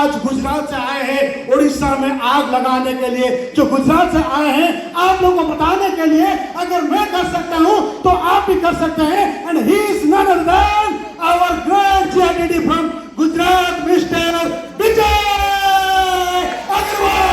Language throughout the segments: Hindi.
आज गुजरात से आए हैं उड़ीसा में आग लगाने के लिए, जो गुजरात से आए हैं आप लोगों को बताने के लिए, अगर मैं कर सकता हूं तो आप भी कर सकते हैं। And he is none other than our great GIDD from Gujarat, mister Vijay Agarwal.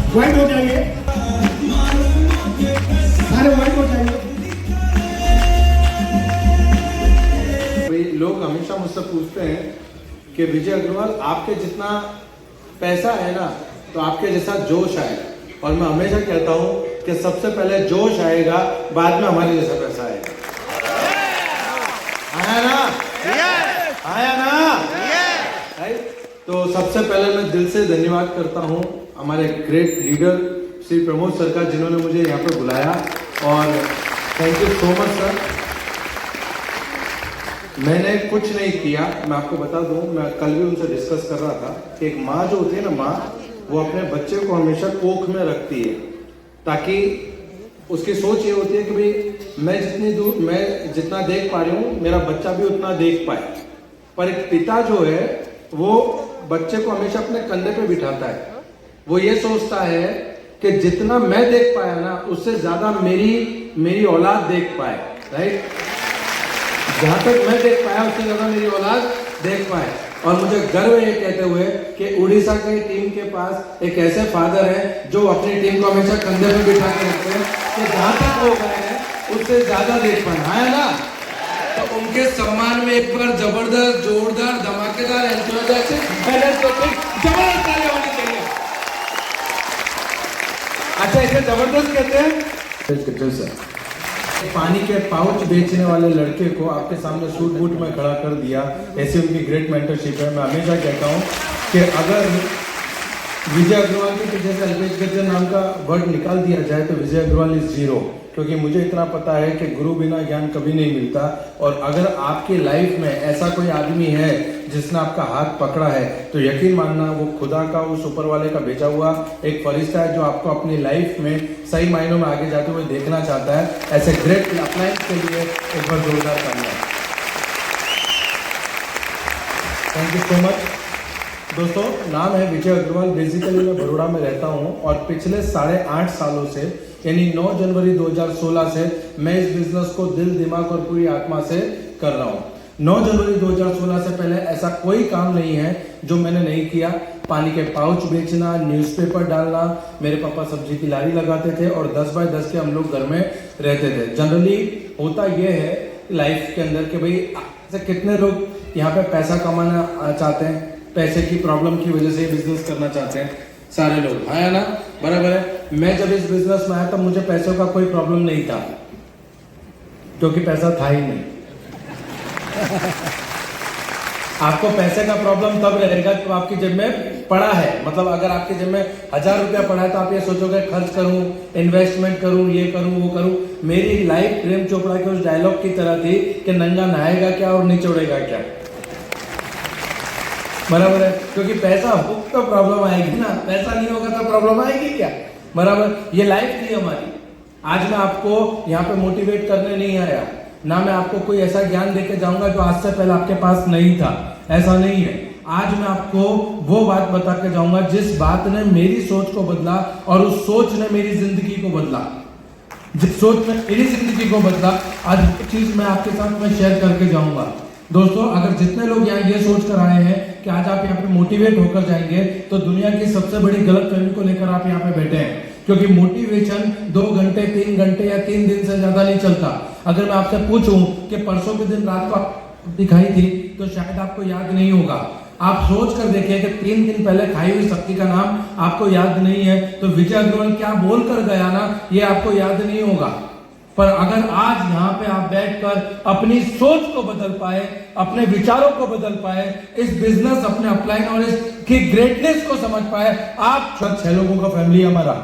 व्हाइट हो जाइए, सारे व्हाइट हो जाइए। लोग हमेशा मुझसे पूछते हैं कि विजय अग्रवाल आपके जितना पैसा है ना तो आपके जैसा जोश आएगा, और मैं हमेशा कहता हूं कि सबसे पहले जोश आएगा, बाद में हमारे जैसा पैसा आएगा। आया ना? आया ना? तो सबसे पहले मैं दिल से धन्यवाद करता हूं हमारे great leader Shri Pramod sir का, जिन्होंने मुझे यहाँ पर बुलाया, और thank you so much sir. मैंने कुछ नहीं किया, मैं आपको बता दूं, मैं कल भी उनसे डिस्कस कर रहा था कि एक माँ जो होती है ना, माँ वो अपने बच्चे को हमेशा कोख में रखती है, ताकि उसकी सोच ये होती है कि भाई मैं जितना देख पा रही हूँ मेरा बच्चा भी उतना देख पाए। पर एक पिता जो है वो बच्चे को हमेशा अपने कंधे पे बिठाता है, वो ये सोचता है कि जितना मैं देख पाया ना उससे ज्यादा मेरी औलाद देख पाए, राइट? जहां तक मैं देख पाया उससे ज्यादा मेरी औलाद देख पाए। और मुझे गर्व है ये कहते हुए कि उड़ीसा की टीम के पास एक ऐसे फादर है जो अपनी टीम को हमेशा कंधे पे बिठा के रखते हैं कि जहां तक हो गए हैं उससे ज्यादा देख पाए, है ना? तो उनके सम्मान में एक बार जबरदस्त, जोरदार, धमाकेदार एंथुसियास्टिक जबरदस्त ताली होनी चाहिए। अच्छा, इसे जबरदस्त कहते हैं। पानी के पाउच बेचने वाले लड़के को आपके सामने सूट बूट में खड़ा कर दिया, ऐसी उनकी ग्रेट मेंटरशिप है। मैं हमेशा कहता हूँ कि अगर विजय अग्रवाल के पीछे से अल्पेश गज्जर नाम का वर्ड निकाल दिया जाए तो विजय अग्रवाल इज जीरो, क्योंकि मुझे इतना पता है कि गुरु बिना ज्ञान कभी नहीं मिलता। और अगर आपकी लाइफ में ऐसा कोई आदमी है जिसने आपका हाथ पकड़ा है तो यकीन मानना वो खुदा का, उस ऊपर वाले का भेजा हुआ एक फरिश्ता है जो आपको अपनी लाइफ में सही मायनों में आगे जाते हुए देखना चाहता है। ऐसे ग्रेट अप्लायंस के लिए एक बार जोरदार तालियां। Thank you so much. दोस्तों, नाम है विजय अग्रवाल। बेसिकली मैं बड़ौदा में रहता हूं और पिछले 8.5 सालों से, यानी 9 जनवरी 2016 से मैं इस बिजनेस को दिल, दिमाग और पूरी आत्मा से कर रहा हूं। 9 जनवरी 2016 से पहले ऐसा कोई काम नहीं है जो मैंने नहीं किया। पानी के पाउच बेचना, न्यूज़पेपर डालना, मेरे पापा सब्जी की लारी लगाते थे और 10 बाय 10 के हम लोग घर में रहते थे। जनरली होता यह है लाइफ के अंदर कि भाई ऐसे कितने लोग यहाँ पे पैसा कमाना चाहते हैं, पैसे की प्रॉब्लम की वजह से बिजनेस करना चाहते हैं, सारे लोग, है ना? बराबर है। मैं जब इस बिजनेस में आया तब मुझे पैसों का कोई प्रॉब्लम नहीं था, क्योंकि पैसा था ही नहीं। आपको पैसे का प्रॉब्लम तब रहेगा जब आपकी जेब में पड़ा है। मतलब अगर आपकी जेब में 1000 रुपया पड़ा है तो आप ये सोचोगे खर्च करूं, इन्वेस्टमेंट करूं, ये करूं, वो करूं। मेरी लाइफ प्रेम चोपड़ा के उस डायलॉग की तरह थी कि नंगा नहाएगा क्या और निचोड़ेगा क्या। बराबर है, क्योंकि पैसा हो तो प्रॉब्लम आएगी ना, पैसा नहीं होगा तो प्रॉब्लम आएगी क्या? बराबर, ये लाइफ थी हमारी। आज मैं आपको यहाँ पे मोटिवेट करने नहीं आया, ना मैं आपको कोई ऐसा ज्ञान देके जाऊंगा जो आज से पहले आपके पास नहीं था, ऐसा नहीं है। आज मैं आपको वो बात बता के जाऊंगा जिस बात ने मेरी सोच को बदला और उस सोच ने मेरी जिंदगी को बदला। जिस सोच ने मेरी जिंदगी को बदला, आज एक चीज मैं आपके साथ में शेयर करके जाऊंगा। दोस्तों, अगर जितने लोग यहाँ ये सोच कर आए हैं कि आज आप यहाँ पे मोटिवेट होकर जाएंगे, तो दुनिया की सबसे बड़ी गलत फहमी को लेकर आप यहाँ पे बैठे हैं। क्योंकि मोटिवेशन 2 घंटे 3 घंटे या 3 दिन से ज्यादा नहीं चलता। अगर मैं आपसे पूछूं कि परसों के दिन रात को आप दिखाई थी तो शायद आपको याद नहीं होगा। आप सोच कर देखिए कि 3 दिन पहले खाई हुई सब्जी का नाम आपको याद नहीं है तो विजय अग्रवाल क्या बोल कर गया ना, ये आपको याद नहीं होगा। पर अगर आज यहाँ पे आप बैठकर अपनी सोच को बदल पाए, अपने विचारों को बदल पाए, इस बिजनेस अपने अपलाइन और इसकी ग्रेटनेस को समझ पाए, आप 6 लोगों का फैमिली हमारा,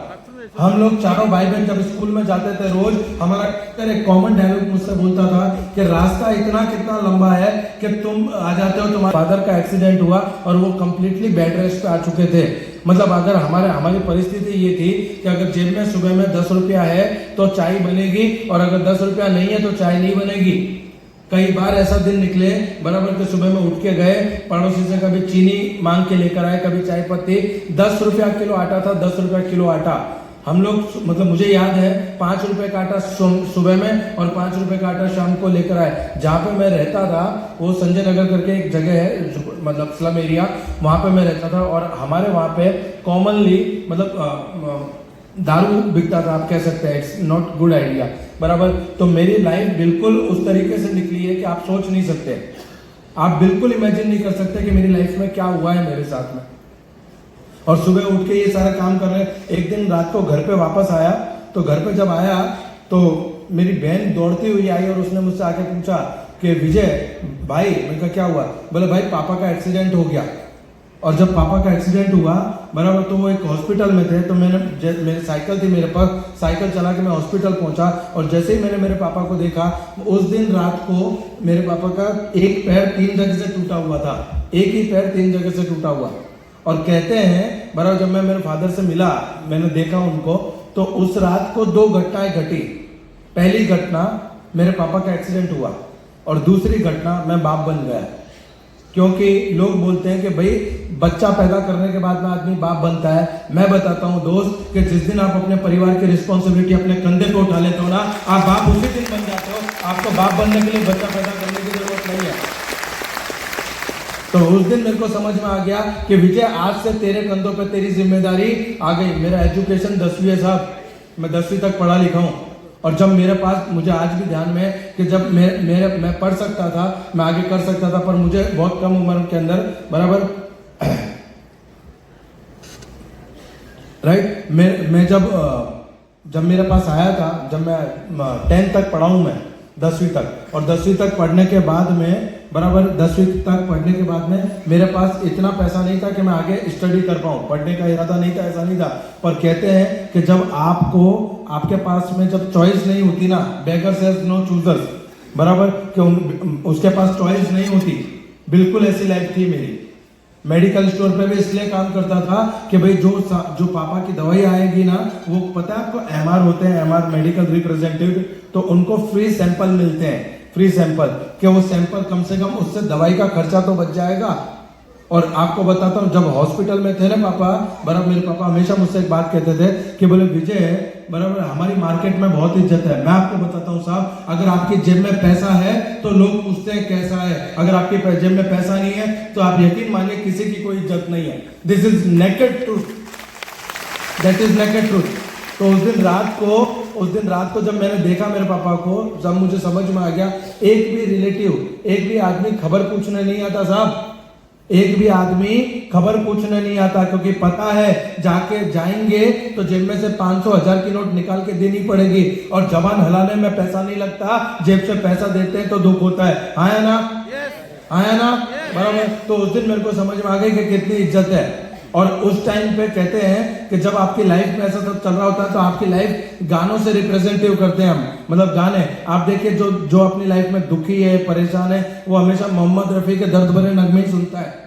हम लोग चारों भाई बहन जब स्कूल में जाते थे रोज हमारा एक कॉमन डायलॉग मुझसे बोलता था कि रास्ता इतना कितना लंबा है कि तुम आ जाते हो, तुम्हारे फादर का एक्सीडेंट हुआ और वो कंप्लीटली बेड रेस्ट पे आ चुके थे। मतलब अगर हमारी परिस्थिति ये थी कि अगर जेब में सुबह में 10 रुपया है तो चाय बनेगी और अगर 10 रुपया नहीं है तो चाय नहीं बनेगी। कई बार ऐसा दिन निकले बराबर के सुबह में उठ के गए पड़ोसी से कभी चीनी मांग के लेकर आए, कभी चाय पत्ती, 10 रुपया किलो आटा था, 10 रुपया किलो आटा हम लोग, मतलब मुझे याद है 5 रुपए का आटा सुबह में और 5 रुपए का आटा शाम को लेकर आए। जहाँ पे मैं रहता था वो संजय नगर करके एक जगह है, मतलब स्लम एरिया, वहाँ पे मैं रहता था और हमारे वहाँ पे कॉमनली मतलब दारू बिकता था, आप कह सकते हैं। इट्स नॉट गुड आइडिया बराबर। तो मेरी लाइफ बिल्कुल उस तरीके से निकली है कि आप सोच नहीं सकते, आप बिल्कुल इमेजिन नहीं कर सकते कि मेरी लाइफ में क्या हुआ है मेरे साथ में। और सुबह उठ के ये सारा काम कर रहे हैं। एक दिन रात को घर पे वापस आया तो घर पे जब आया तो मेरी बहन दौड़ती हुई आई और उसने मुझसे आके पूछा कि विजय भाई, मैंने कहा क्या हुआ? बोले भाई पापा का एक्सीडेंट हो गया। और जब पापा का एक्सीडेंट हुआ बराबर तो वो एक हॉस्पिटल में थे, तो मेरी साइकिल थी मेरे पास, साइकिल चला के मैं हॉस्पिटल पहुंचा और जैसे ही मैंने मेरे पापा को देखा, उस दिन रात को मेरे पापा का एक पैर 3 जगह से टूटा हुआ था, एक ही पैर 3 जगह से टूटा हुआ। और कहते हैं बराबर जब मैं मेरे फादर से मिला, मैंने देखा उनको, तो उस रात को 2 घटनाएं घटी। पहली घटना मेरे पापा का एक्सीडेंट हुआ और दूसरी घटना मैं बाप बन गया। क्योंकि लोग बोलते हैं कि भाई बच्चा पैदा करने के बाद में आदमी बाप बनता है। मैं बताता हूं दोस्त कि जिस दिन आप अपने परिवार की रिस्पॉन्सिबिलिटी अपने कंधे पे उठा लेते हो ना, आप बाप उसी दिन बन जाते हो। आपको बाप बनने के लिए बच्चा पैदा करने की जरूरत नहीं है। तो उस दिन मेरे को समझ में आ गया कि विजय आज से तेरे कंधों पे तेरी जिम्मेदारी आ गई। मेरा एजुकेशन 10वीं है साहब, मैं 10वीं तक पढ़ा लिखा हूँ। और जब मेरे पास, मुझे आज भी ध्यान में कि जब मैं पढ़ सकता था, मैं आगे कर सकता था, पर मुझे बहुत कम उम्र के अंदर बराबर राइट मैं जब मेरे पास आया था, जब मैं 10th तक पढ़ा हूँ मैं, 10वीं तक, और 10वीं तक पढ़ने के बाद में बराबर 10वीं तक पढ़ने के बाद में मेरे पास इतना पैसा नहीं था कि मैं आगे स्टडी कर पाऊँ। पढ़ने का इरादा नहीं था, ऐसा नहीं था। पर कहते हैं कि जब आपके पास में जब चॉइस नहीं होती ना, बेगर्स हैज नो चूजर्स, बराबर कि उसके पास चॉइस नहीं होती। बिल्कुल ऐसी लाइफ थी मेरी। मेडिकल स्टोर पे भी इसलिए काम करता था कि भाई जो पापा की दवाई आएगी ना, वो पता है आपको MR होते हैं, MR मेडिकल रिप्रेजेंटेटिव, तो उनको फ्री सैंपल मिलते हैं, फ्री सैंपल, कि वो सैंपल कम से कम उससे दवाई का खर्चा तो बच जाएगा। और आपको बताता हूँ, जब हॉस्पिटल में थे ना पापा, बराबर मेरे पापा हमेशा मुझसे एक बात कहते थे कि बोले विजय बराबर हमारी मार्केट में बहुत इज्जत है। मैं आपको बताता हूँ साहब, अगर आपकी जेब में पैसा है तो लोग पूछते हैं कैसा है, अगर आपकी जेब में पैसा नहीं है तो आप यकीन मानिए किसी की कोई इज्जत नहीं है। This is naked truth, that is naked truth. तो उस दिन रात को जब मैंने देखा मेरे पापा को, जब मुझे समझ में आ गया, एक भी रिलेटिव, एक भी आदमी खबर पूछने नहीं आता साहब, एक भी आदमी खबर पूछने नहीं आता, क्योंकि पता है जाएंगे तो जेब में से 500-1000 की नोट निकाल के देनी पड़ेगी, और जबान हलाने में पैसा नहीं लगता, जेब से पैसा देते हैं तो दुख होता है। आया ना, आया ना, बराबर। तो उस दिन मेरे को समझ में आ गई कि कितनी इज्जत है। और उस टाइम पे कहते हैं कि जब आपकी लाइफ में ऐसा सब चल रहा होता है तो आपकी लाइफ गानों से रिप्रेजेंटेटिव करते हैं हम, मतलब गाने। आप देखिए जो अपनी लाइफ में दुखी है, परेशान है, वो हमेशा मोहम्मद रफी के दर्द भरे नगमे ही सुनता है।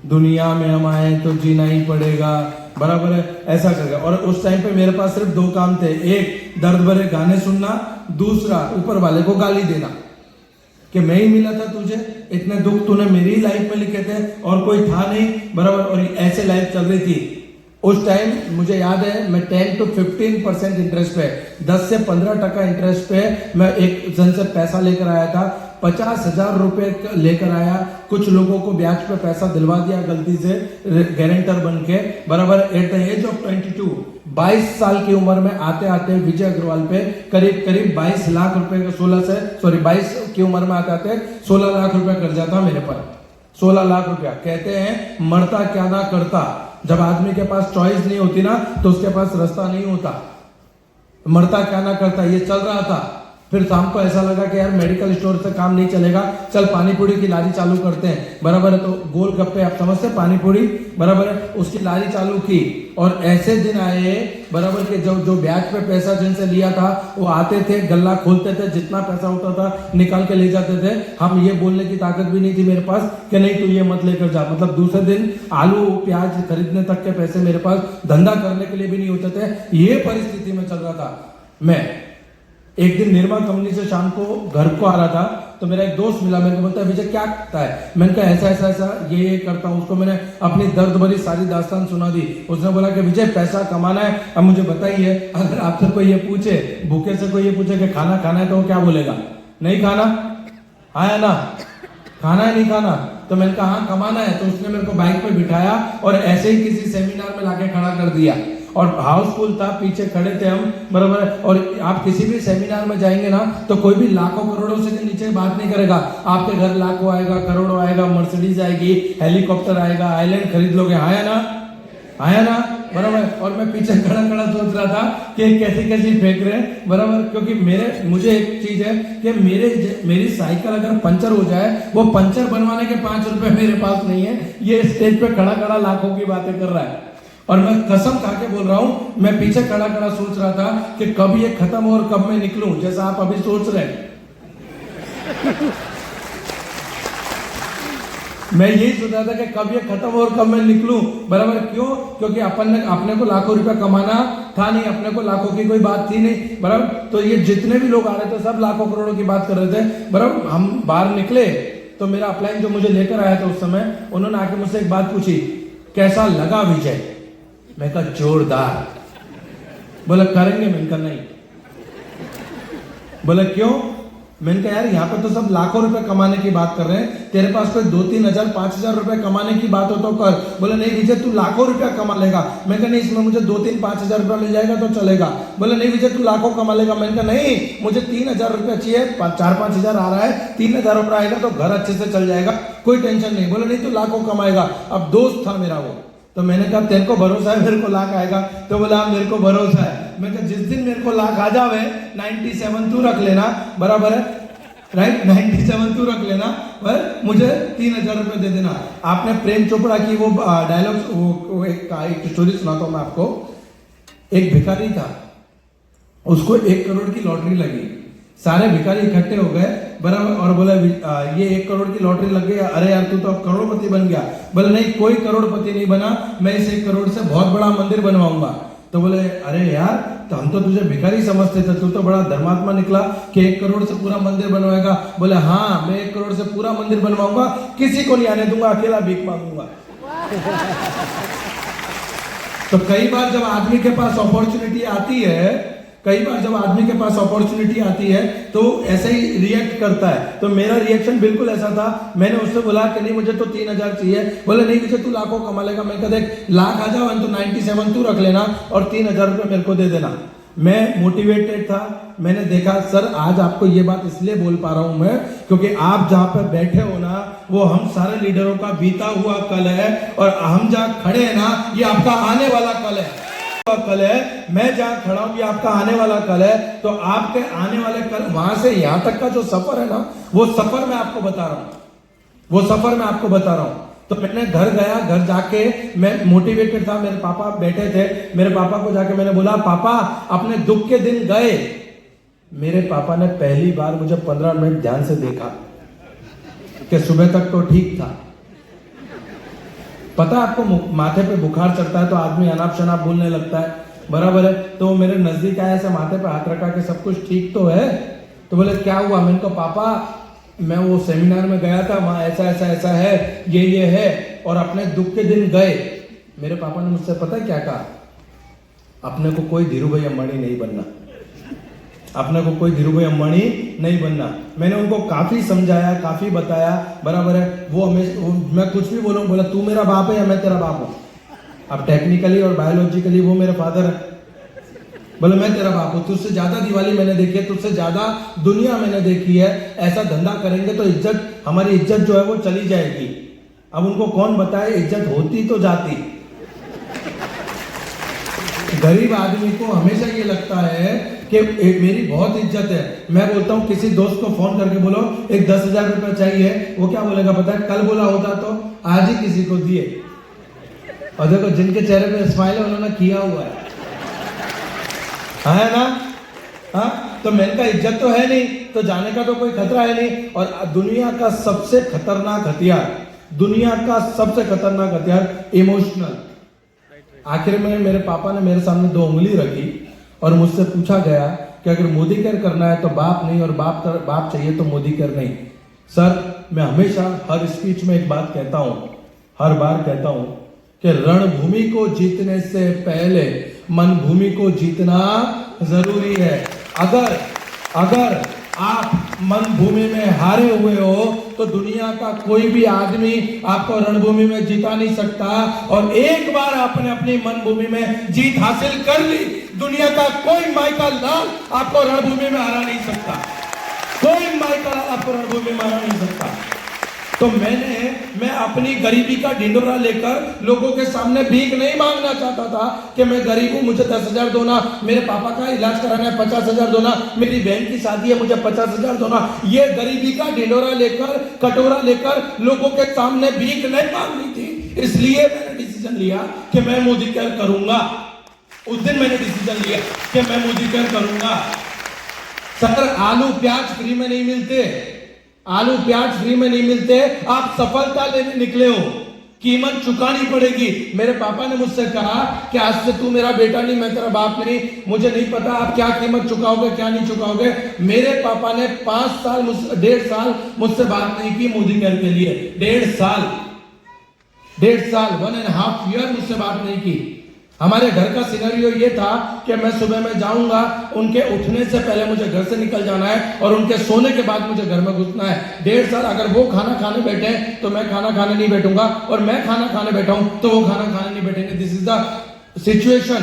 दुनिया में हम आए तो जीना ही पड़ेगा, बराबर है, ऐसा करके। और उस टाइम पे मेरे पास सिर्फ 2 काम थे, एक दर्द भरे गाने सुनना, दूसरा ऊपर वाले को गाली देना कि मैं ही मिला था तुझे, इतने दुख तूने मेरी लाइफ में लिखे थे और कोई था नहीं, बराबर। और ऐसे लाइफ चल रही थी। उस टाइम मुझे याद है मैं 10 to 15% इंटरेस्ट पे 10 से 15% इंटरेस्ट पे मैं एक जन से पैसा लेकर आया था। 50,000 रुपए लेकर आया, कुछ लोगों को ब्याज पे पैसा दिलवा दिया गलती से गारंटर बन के, बराबर। एट द एज ऑफ 22 साल की उम्र में आते आते विजय अग्रवाल पे करीब 22 लाख रुपए का 22 की उम्र में आते आते 16 लाख रुपए कर्जा था मेरे पर। 16 लाख रुपया। कहते हैं मरता क्या ना करता। जब आदमी के पास चॉइस नहीं होती ना तो उसके पास रास्ता नहीं होता। मरता क्या ना करता, ये चल रहा था। फिर शाम को ऐसा लगा कि यार मेडिकल स्टोर से काम नहीं चलेगा, चल पानी पूरी की लारी चालू करते हैं, बराबर है। तो गोलगप्पे आप समझते हैं, पानी पूरी, बराबर है, उसकी लारी चालू की। और ऐसे दिन आए, बराबर के जो ब्याज पे पैसा जिनसे लिया था वो आते थे, गल्ला खोलते थे, जितना पैसा होता था निकाल के ले जाते थे। हम ये बोलने की ताकत भी नहीं थी मेरे पास कि नहीं तू ये मत लेकर जा। मतलब दूसरे दिन आलू प्याज खरीदने तक के पैसे मेरे पास धंधा करने के लिए भी नहीं होते थे। ये परिस्थिति में चल रहा था मैं। एक दिन निर्मा कंपनी से शाम को घर को आ रहा था तो मेरा एक दोस्त मिला, मेरे को बोलता है विजय क्या करता है। मैंने कहा ऐसा ऐसा ऐसा ये करता हूँ। उसको मैंने अपनी दर्द भरी सारी दास्तान सुना दी। उसने बोला कि विजय पैसा कमाना है, अब मुझे बताइए, अगर आपसे कोई ये पूछे, भूखे से कोई ये पूछे कि खाना खाना है तो वो क्या बोलेगा? नहीं खाना, आया ना, खाना है नहीं खाना। तो मैंने कहा हाँ कमाना है। तो उसने मेरे को बाइक पे बिठाया और ऐसे ही किसी सेमिनार में लाके खड़ा कर दिया। और हाउसफुल था, पीछे खड़े थे हम, बराबर। और आप किसी भी सेमिनार में जाएंगे ना तो कोई भी लाखों करोड़ों से नीचे बात नहीं करेगा। आपके घर लाखों आएगा, करोड़ों आएगा, मर्सिडीज आएगी, हेलीकॉप्टर आएगा, आइलैंड खरीद लोगे, आया ना, आया ना, बराबर। और मैं पीछे खड़ा खड़ा सोच रहा था कि कैसी कैसी फेंक रहे हैं, बराबर। क्योंकि मुझे एक चीज है कि मेरी साइकिल अगर पंचर हो जाए, वो पंचर बनवाने के 5 रुपए मेरे पास नहीं है। ये स्टेज पे खड़ा खड़ा लाखों की बातें कर रहा है। और मैं कसम खा के बोल रहा हूं, मैं पीछे खड़ा खड़ा सोच रहा था कि कब ये खत्म हो और कब मैं निकलूं, जैसा आप अभी सोच रहे हैं। मैं यही सोच रहा था कि कब ये खत्म हो और कब मैं निकलूं, बराबर। क्यों? क्योंकि अपने को लाखों रुपया कमाना था नहीं, अपने को लाखों की कोई बात थी नहीं, बराबर। तो ये जितने भी लोग आ रहे थे सब लाखों करोड़ों की बात कर रहे थे, बराबर। हम बाहर निकले तो मेरा अपलाइन जो मुझे लेकर आया था उस समय, उन्होंने आके मुझसे एक बात पूछी, कैसा लगा विजय? मैं कहा जोरदार। बोला करेंगे? मैंने कहा नहीं। बोला क्यों? मैंने कहा यार यहाँ पे तो सब लाखों रुपए कमाने की बात कर रहे हैं, तेरे पास कोई 2-3 हजार 5,000 रुपए कमाने की बात हो तो कर। बोला नहीं विजय तू लाखों रुपया कमा लेगा। मैंने कहा नहीं, इसमें मुझे 2-3-5,000 रुपया मिल जाएगा तो चलेगा। बोला नहीं विजय तू लाखों कमा लेगा। मैंने कहा नहीं, मुझे 3,000 रुपया चाहिए, 4-5 हजार आ रहा है, 3,000 रुपया आएगा तो घर अच्छे से चल जाएगा, कोई टेंशन नहीं। बोला नहीं तू लाखों कमाएगा। अब दोस्त था मेरा वो, तो मैंने कहा तेरे को भरोसा है मेरे को लाख आएगा? तो बोला मेरे को भरोसा है। मैं कहा जिस दिन मेरे को लाख आ जावे 97 तू रख लेना, बराबर है, राइट, 97 तू रख लेना, पर मुझे 3,000 रुपए दे देना। आपने प्रेम चोपड़ा की वो डायलॉग, वो एक स्टोरी सुनाता हूं मैं आपको। एक भिखारी था, उसको 1 करोड़ की लॉटरी लगी। सारे भिखारी इकट्ठे हो गए, बराबर, और बोला ये 1 करोड़ की लॉटरी लग गई, अरे यार तू तो अब करोड़पति बन गया। बोले नहीं, कोई करोड़पति नहीं बना, मैं इस 1 करोड़ से बहुत बड़ा मंदिर बनवाऊंगा। तो बोले अरे यार, तो हम तो तुझे भिखारी समझते थे, तू तो बड़ा धर्मात्मा निकला कि 1 करोड़ से पूरा मंदिर बनवाएगा। बोले हाँ, मैं 1 करोड़ से पूरा मंदिर बनवाऊंगा, किसी को नहीं आने दूंगा, अकेला भीख मांगूंगा। तो कई बार जब आदमी के पास अपॉर्चुनिटी आती है, तो ऐसे ही रिएक्ट करता है। तो मेरा रिएक्शन बिल्कुल ऐसा था। मैंने उससे बोला कि नहीं मुझे तो 3,000 चाहिए। बोले नहीं विजय तू लाखों कमा लेगा। मैं कहता देख लाख आ जाओ तो 97 तू रख लेना और 3,000 रुपये मेरे को दे देना। मैं मोटिवेटेड था। मैंने देखा सर आज आपको ये बात इसलिए बोल पा रहा हूं मैं, क्योंकि आप जहां पर बैठे हो ना, वो हम सारे लीडरों का बीता हुआ कल है, और हम जहां खड़े हैं ना, ये आपका आने वाला कल है। मैं जहां खड़ा हूं ये आपका आने वाला कल है। तो आपके आने वाले कल, वहां से यहां तक का जो सफर है ना, वो सफर मैं आपको बता रहा हूं। तो मैंने घर गया, घर जाके मैं मोटिवेटेड था। मेरे पापा बैठे थे, मेरे पापा को जाके मैंने बोला पापा अपने दुख के दिन गए। मेरे पापा ने पहली बार मुझे 15 मिनट ध्यान से देखा कि सुबह तक तो ठीक था। पता आपको माथे पे बुखार चढ़ता है तो आदमी अनाप शनाप बोलने लगता है, बराबर है। तो मेरे नजदीक आया, ऐसे माथे पे हाथ रखा कि सब कुछ ठीक तो है। तो बोले क्या हुआ? मैंने कहा पापा मैं वो सेमिनार में गया था, वहां ऐसा ऐसा ऐसा है, ये है, और अपने दुख के दिन गए। मेरे पापा ने मुझसे पता है क्या कहा, अपने को कोई धीरू भाई अंबानी नहीं बनना, अपने को कोई धीरू भाई अंबानी नहीं बनना। मैंने उनको काफी समझाया, काफी बताया, बराबर है। वो हमेशा, मैं कुछ भी बोलूं, बोला तू मेरा बाप है या मैं तेरा बाप हूं। अब टेक्निकली और बायोलॉजिकली वो मेरे फादर है, बोले मैं तेरा बाप हूं। तुझसे ज्यादा दिवाली मैंने देखी है, तुझसे ज्यादा दुनिया मैंने देखी है। ऐसा धंधा करेंगे तो इज्जत, हमारी इज्जत जो है वो चली जाएगी। अब उनको कौन बताए, इज्जत होती तो जाती। गरीब आदमी को हमेशा ये लगता है कि मेरी बहुत इज्जत है। मैं बोलता हूँ किसी दोस्त को फोन करके बोलो एक 10,000 रुपया चाहिए, वो क्या बोलेगा पता है, कल बोला होता तो आज ही किसी को दिए। और देखो जिनके चेहरे पे स्माइल है उन्होंने किया हुआ है ना। हाँ, तो मैंने कहा इज्जत तो है नहीं तो जाने का तो कोई खतरा है नहीं। और दुनिया का सबसे खतरनाक हथियार, दुनिया का सबसे खतरनाक हथियार इमोशनल। आखिर में मेरे पापा ने मेरे सामने 2 उंगली रखी और मुझसे पूछा गया कि अगर मोदी केयर करना है तो बाप नहीं, और बाप चाहिए तो मोदी केयर नहीं। सर, मैं हमेशा हर स्पीच में एक बात कहता हूं, हर बार कहता हूं कि रणभूमि को जीतने से पहले मनभूमि को जीतना जरूरी है। अगर आप मनभूमि में हारे हुए हो तो दुनिया का कोई भी आदमी आपको रणभूमि में जिता नहीं सकता। और एक बार आपने अपनी मनभूमि में जीत हासिल कर ली, दुनिया का कोई माइकल लाल आपको रणभूमि में हरा नहीं सकता, कोई माइकल लाल आपको रणभूमि में हरा नहीं सकता। तो मैं अपनी गरीबी का ढिंडोरा लेकर लोगों के सामने भीख नहीं मांगना चाहता था कि मैं गरीब हूं, मुझे 10,000 दो ना, मेरे पापा का इलाज कराना है 50,000 दो ना, मेरी बहन की शादी है मुझे 50,000 दो ना। ये गरीबी का ढिंडोरा लेकर, कटोरा लेकर लोगों के सामने भीख नहीं मांगनी थी। इसलिए मैंने डिसीजन लिया कि मैं मोदी केयर करूंगा। उस दिन मैंने डिसीजन लिया कि मैं मोदी केयर करूंगा। सर, आलू प्याज फ्री में नहीं मिलते, आलू प्याज फ्री में नहीं मिलते। आप सफलता लेने निकले हो, कीमत चुकानी पड़ेगी। मेरे पापा ने मुझसे कहा कि आज से तू मेरा बेटा नहीं, मैं तेरा बाप नहीं। मुझे नहीं पता आप क्या कीमत चुकाओगे, क्या नहीं चुकाओगे। मेरे पापा ने 5 साल, 1.5 साल मुझसे बात नहीं की मोदी केयर के लिए। 1.5 साल, 1.5 ईयर मुझसे बात नहीं की। हमारे घर का सिनेरियो ये था कि मैं सुबह में जाऊंगा, उनके उठने से पहले मुझे घर से निकल जाना है और उनके सोने के बाद मुझे घर में घुसना है। 1.5 साल अगर वो खाना खाने बैठे तो मैं खाना खाने नहीं बैठूंगा, और मैं खाना खाने बैठा हूं तो वो खाना खाने नहीं बैठेंगे। दिस इज द सिचुएशन,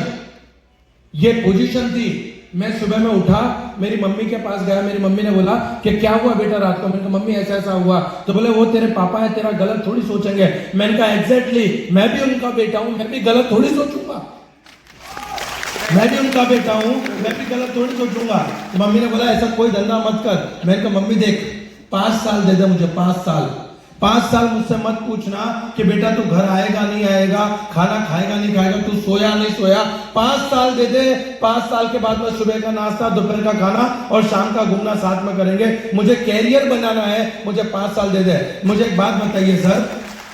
ये पोजीशन थी। मैं सुबह में उठा, मेरी मम्मी के पास गया, मेरी मम्मी ने बोला कि क्या हुआ बेटा रात को। मैंने कहा मम्मी ऐसा ऐसा हुआ। तो बोले वो तेरे पापा है, तेरा गलत थोड़ी सोचेंगे। मैंने कहा एग्जैक्टली, मैं भी उनका बेटा हूं, मैं भी गलत थोड़ी सोचूंगा, मैं भी उनका बेटा हूं, मैं भी गलत थोड़ी सोचूंगा। तो मम्मी ने बोला ऐसा कोई धंधा मत कर। मैंने कहा मम्मी देख, 5 साल दे दे मुझे, 5 साल मुझसे मत पूछना कि बेटा तू घर आएगा नहीं आएगा, खाना खाएगा नहीं खाएगा, तू सोया नहीं सोया। 5 साल दे दे, 5 साल के बाद में सुबह का नाश्ता, दोपहर का खाना और शाम का घूमना साथ में करेंगे। मुझे कैरियर बनाना है, मुझे 5 साल दे दे। मुझे एक बात बताइए सर,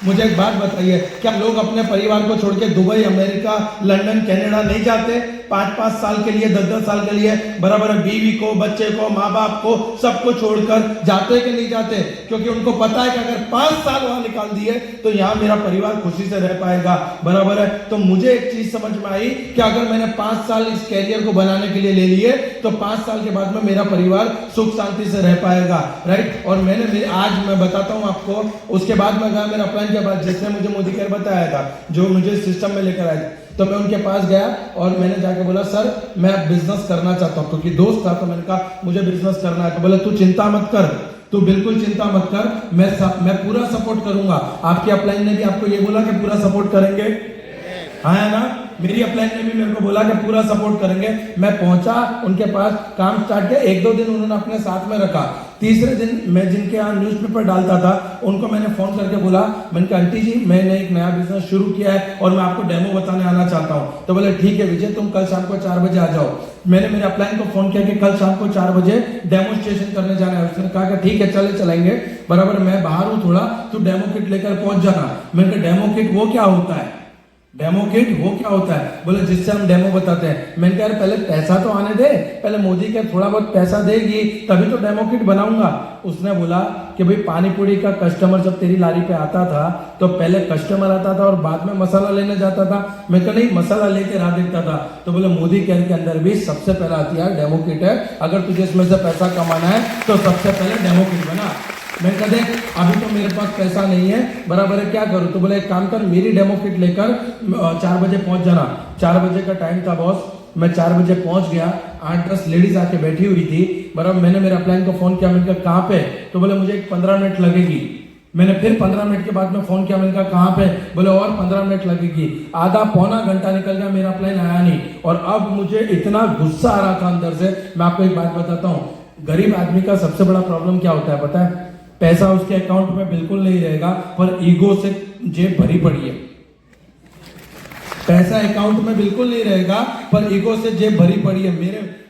मुझे एक बात बताइए, क्या लोग अपने परिवार को छोड़ के दुबई, अमेरिका, लंदन, कनाडा नहीं जाते 5-5 साल के लिए, 10-10 साल के लिए? बराबर है, बीवी को, बच्चे को, माँ बाप को, सबको छोड़कर जाते कि नहीं जाते? क्योंकि उनको पता है कि अगर 5 साल वहां निकाल दिए तो यहाँ मेरा परिवार खुशी से रह पाएगा। बराबर है। तो मुझे एक चीज समझ में आई कि अगर मैंने 5 साल इस कैरियर को बनाने के लिए ले लिए तो 5 साल के बाद में मेरा परिवार सुख शांति से रह पाएगा। राइट। और मैंने आज मैं बताता हूँ आपको, उसके बाद में गया मेरा प्लान के बाद, जिसने मुझे मोदी केयर बताया था, जो मुझे सिस्टम में लेकर आया, तो मैं उनके पास गया और मैंने जाके बोला सर मैं बिजनेस करना चाहता हूँ, क्योंकि दोस्त था। तो मैंने कहा मुझे बिजनेस करना है। तो बोला तू चिंता मत कर, तू बिल्कुल चिंता मत कर, मैं पूरा सपोर्ट करूंगा। आपकी अपलाइन ने भी आपको ये बोला कि पूरा सपोर्ट करेंगे, हाँ है ना? मेरी अपलाइन ने भी मेरे को बोला कि पूरा सपोर्ट करेंगे। मैं पहुंचा उनके पास, काम स्टार्ट किया। 1-2 दिन उन्होंने अपने साथ में रखा। तीसरे दिन मैं जिनके यहाँ न्यूज़पेपर डालता था उनको मैंने फोन करके बोला, मैंने कहा आंटी जी मैंने एक नया बिजनेस शुरू किया है और मैं आपको डेमो बताने आना चाहता हूँ। तो बोले ठीक है विजय, तुम कल शाम को 4 बजे आ जाओ। मैंने मेरे अपलाइन को फोन किया कि कल शाम को 4 बजे डेमोन्स्ट्रेशन करने जाना है। उसने कहा कि ठीक है चलेंगे। बराबर, मैं बाहर हूँ थोड़ा, तू डेमो किट लेकर पहुंच जाना। मैंने कहा डेमो किट वो क्या होता है? डेमो किट वो क्या होता है? बोले जिससे हम डेमो बताते हैं। मैंने कहा पहले पैसा तो आने दे, पहले मोदी का थोड़ा बहुत पैसा देगी तभी तो डेमो किट बनाऊंगा। उसने बोला कि भाई पानी पूरी का कस्टमर जब तेरी लारी पे आता था तो पहले कस्टमर आता था और बाद में मसाला लेने जाता था। मैं कहा नहीं, मसाला लेके राह देखता था। तो बोले मोदी केयर के अंदर भी सबसे पहला हथियार डेमो किट है, अगर तुझे इसमें से पैसा कमाना है तो सबसे पहले डेमो किट बना। मैंने कहा देख अभी तो मेरे पास पैसा नहीं है, बराबर है, क्या करूं? तो बोले एक काम कर, मेरी डेमो किट लेकर 4 बजे पहुंच जाना। 4 बजे का टाइम था बॉस, मैं 4 बजे पहुंच गया। 8-10 लेडीज आके बैठी हुई थी, बराबर। मैंने मेरे अपलाइन को फोन किया, मैंने कहा कहाँ पे? तो बोले मुझे 15 मिनट लगेगी। मैंने फिर 15 मिनट के बाद में फोन किया, मैंने कहा कहाँ पे? बोले और 15 मिनट लगेगी। आधा पौना घंटा निकल गया, मेरा अपलाइन आया नहीं। और अब मुझे इतना गुस्सा आ रहा था अंदर से। मैं आपको एक बात बताता हूँ, गरीब आदमी का सबसे बड़ा प्रॉब्लम क्या होता है पता है? पैसा उसके अकाउंट में बिल्कुल नहीं रहेगा, पर ईगो से जेब भरी पड़ी है। पैसा अकाउंट में बिल्कुल नहीं रहेगा, पर ईगो से जेब भरी पड़ी है।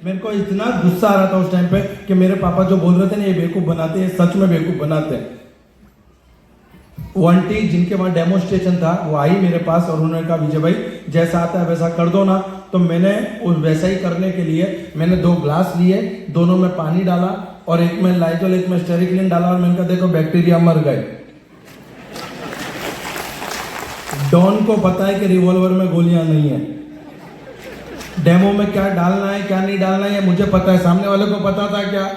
मेरे को इतना गुस्सा आ रहा था उस टाइम पे कि मेरे पापा जो बोल रहे थे ना, ये बेवकूफ बनाते हैं, सच में बेवकूफ बनाते हैं। वो आंटी जिनके वहां डेमोस्ट्रेशन था वो आई मेरे पास और उन्होंने कहा विजय भाई जैसा आता है वैसा कर दो ना। तो मैंने वैसा ही करने के लिए मैंने 2 ग्लास लिए, दोनों में पानी डाला और एक में लाइजोल एक में स्टेरिक्लिन डाला और मैंने कहा देखो बैक्टीरिया मर गए। डॉन को पता है कि रिवॉल्वर में गोलियां नहीं है, डेमो में क्या डालना है क्या नहीं डालना है मुझे पता है, सामने वाले को पता था क्या?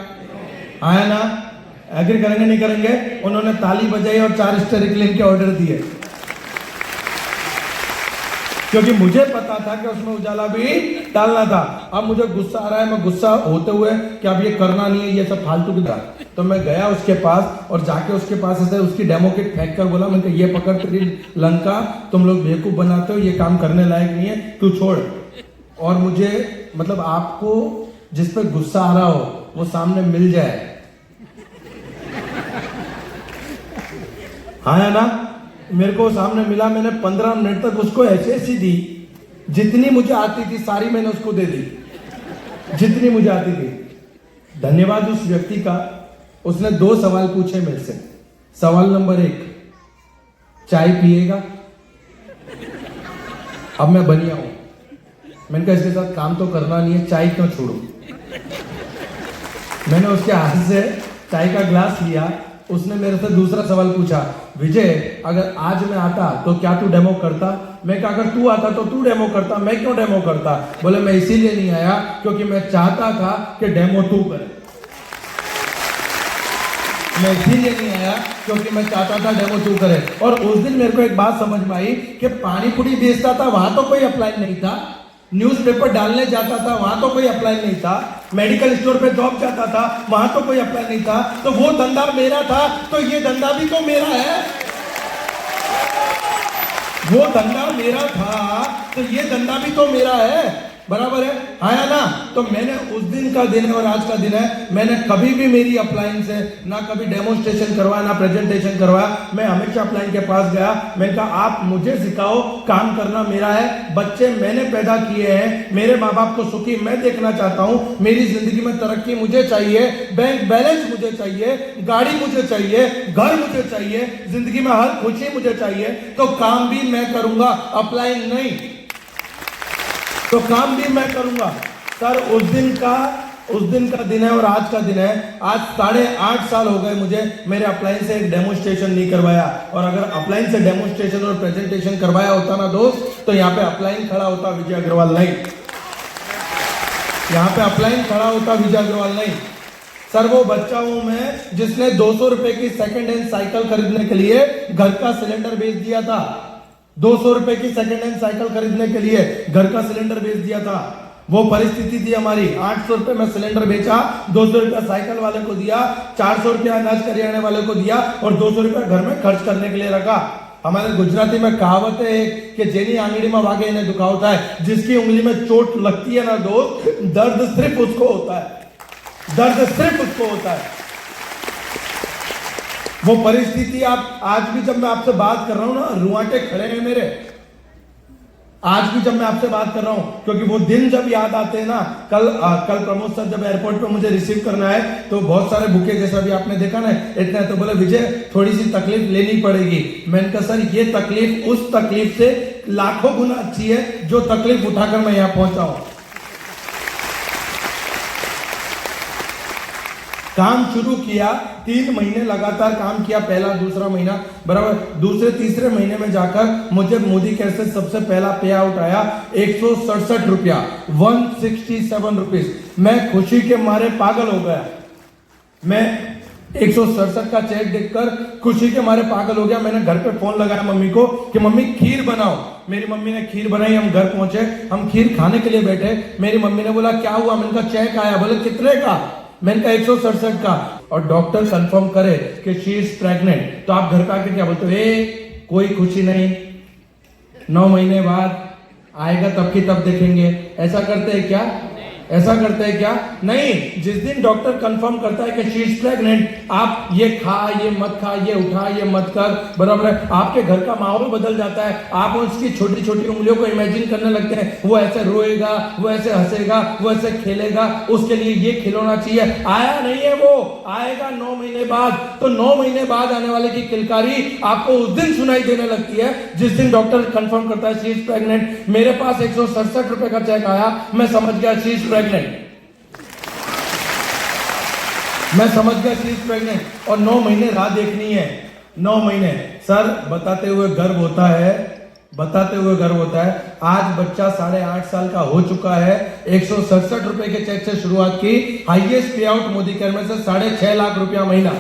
आया ना? एग्री करेंगे नहीं करेंगे? उन्होंने ताली बजाई और 4 स्टेरिक्लिन के ऑर्डर दिए, क्योंकि मुझे पता था कि उसमें उजाला भी डालना था। अब मुझे गुस्सा आ रहा है, मैं गुस्सा होते हुए कि अब ये करना नहीं है, ये सब फालतू की था। तो मैं गया उसके पास और जाके उसके पास ऐसे उसकी डेमो किट फेंक कर बोला, मैंने कहा ये पकड़ तेरी लंका, तुम लोग बेवकूफ बनाते हो, ये काम करने लायक नहीं है, तू छोड़। और मुझे मतलब आपको जिस पे गुस्सा आ रहा हो वो सामने मिल जाए, हाँ है ना? मेरे को सामने मिला, मैंने 15 मिनट तक उसको ऐसी दी, जितनी मुझे आती थी सारी मैंने उसको दे दी, जितनी मुझे आती थी। धन्यवाद उस व्यक्ति का, उसने 2 सवाल पूछे मेरे से। सवाल नंबर 1, चाय पिएगा? अब मैं बनिया हूं, मैंने कहा इसके साथ काम तो करना नहीं है, चाय क्यों छोड़ू? मैंने उसके हाथ से चाय का ग्लास लिया। उसने मेरे से दूसरा सवाल पूछा, विजय अगर आज मैं आता तो क्या तू डेमो करता? मैं कहा अगर तू आता तो तू डेमो करता, मैं क्यों डेमो करता? बोले मैं इसीलिए नहीं आया क्योंकि मैं चाहता था कि डेमो तू करे। मैं इसीलिए नहीं आया क्योंकि मैं चाहता था डेमो तू करे। और उस दिन मेरे को एक बात समझ में आई कि पानी पूरी बेचता था वहां तो कोई अप्लाई नहीं था, न्यूज़पेपर डालने जाता था वहां तो कोई अप्लाई नहीं था, मेडिकल स्टोर पे जॉब जाता था वहां तो कोई अप्लाई नहीं था। तो वो धंधा मेरा था, तो ये धंधा भी तो मेरा है। वो धंधा मेरा था तो ये धंधा भी तो मेरा है, बराबर है, आया ना? तो मैंने उस दिन का दिन है और आज का दिन है, मैंने कभी भी मेरी अपलाइन से ना कभी डेमोन्स्ट्रेशन करवाया ना प्रेजेंटेशन करवाया। मैं हमेशा अपलाइन के पास गया, मैंने कहा आप मुझे सिखाओ, काम करना मेरा है, बच्चे मैंने पैदा किए हैं, मेरे माँ बाप को सुखी मैं देखना चाहता हूँ, मेरी जिंदगी में तरक्की मुझे चाहिए, बैंक बैलेंस मुझे चाहिए, गाड़ी मुझे चाहिए, घर मुझे चाहिए, जिंदगी में हर खुशी मुझे चाहिए। तो काम भी मैं करूंगा, अपलाइन नहीं, तो काम भी मैं करूंगा। सर उस दिन का दिन है और आज का दिन है। आज 8.5 साल हो गए मुझे मेरे अपलाइन से एक डेमोन्स्ट्रेशन नहीं करवाया। और अगर अपलाइन से डेमोन्स्ट्रेशन और प्रेजेंटेशन करवाया होता ना दोस्त, तो यहाँ पे अपलाइन खड़ा होता विजय अग्रवाल नहीं, यहाँ पे अपलाइन खड़ा होता विजय अग्रवाल नहीं। सर वो बच्चा हूं मैं जिसने 200 रुपए की सेकेंड हैंड साइकिल खरीदने के लिए घर का सिलेंडर बेच दिया था। 200 रुपए की सेकेंड हैंड साइकिल खरीदने के लिए घर का सिलेंडर बेच दिया था। वो परिस्थिति थी हमारी। 800 रुपए में सिलेंडर बेचा, 200 रुपया साइकिल वाले को दिया, 400 रुपया अनाज करियाने वाले को दिया और 200 रुपया घर में खर्च करने के लिए रखा। हमारे गुजराती में कहावत है कि जेनी आंगड़ी में वागे इन्हें दुखा होता है। जिसकी उंगली में चोट लगती है ना दोस्त, दर्द सिर्फ उसको होता है, दर्द सिर्फ उसको होता है। वो परिस्थिति आप आज भी जब मैं आपसे बात कर रहा हूं ना, रुआंटे खड़े हैं मेरे। आज भी जब मैं आपसे बात कर रहा हूं, क्योंकि वो दिन जब याद आते हैं ना। कल प्रमोद सर जब एयरपोर्ट पे मुझे रिसीव करना है तो बहुत सारे बुके जैसा भी आपने देखा ना इतना, तो बोले विजय थोड़ी सी तकलीफ लेनी पड़ेगी। मैंने कहा सर ये तकलीफ उस तकलीफ से लाखों गुना अच्छी है जो तकलीफ उठाकर मैं यहाँ पहुंचा हूं। काम शुरू किया, 3 महीने लगातार काम किया, पहला दूसरा महीना बराबर, दूसरे तीसरे महीने में जाकर मुझे मोदी केयर से सबसे पहला पे आउट आया 167 रुपया, 167 रुपीज। मैं खुशी के मारे पागल हो गया। मैं 167 का चेक देखकर खुशी के मारे पागल हो गया। मैंने घर पे फोन लगाया मम्मी को कि मम्मी खीर बनाओ। मेरी मम्मी ने खीर बनाई, हम घर पहुंचे, हम खीर खाने के लिए बैठे। मेरी मम्मी ने बोला क्या हुआ? मैंने कहा चेक आया। बोले कितने का? मैंने कहा 167 का। और डॉक्टर कंफर्म करे कि शी इज प्रेग्नेंट, तो आप घर पे आके क्या बोलते हो? कोई खुशी नहीं, 9 महीने बाद आएगा तब की तब देखेंगे। ऐसा करते हैं क्या? ऐसा करते हैं क्या? नहीं। जिस दिन डॉक्टर कंफर्म करता है कि शी इज प्रेग्नेंट, आप ये खा, ये मत खा, ये उठा, ये मत कर, बराबर है, आपके घर का माहौल बदल जाता है। आप उसकी छोटी छोटी उंगलियों को इमेजिन करने लगते हैं, वो ऐसे रोएगा, वो ऐसे हंसेगा, वो ऐसे खेलेगा, उसके लिए ये खिलौना चाहिए। आया नहीं है, वो आएगा 9 महीने बाद। तो 9 महीने बाद आने वाले की किलकारी आपको उस दिन सुनाई देने लगती है जिस दिन डॉक्टर कंफर्म करता है शी इज प्रेग्नेंट। मेरे पास 167 रुपए का चेक आया, मैं समझ गया शी इज प्रेग्नेंट। मैं समझ गया शी इज प्रेग्नेंट। और 9 महीने राह देखनी है। 9 महीने सर, बताते हुए गर्व होता है, बताते हुए गर्व होता है। आज बच्चा 8.5 साल का हो चुका है। 167 रुपए के चेक से शुरुआत की, हाईएस्ट पे आउट मोदी केयर में से 6.5 लाख रुपया महीना।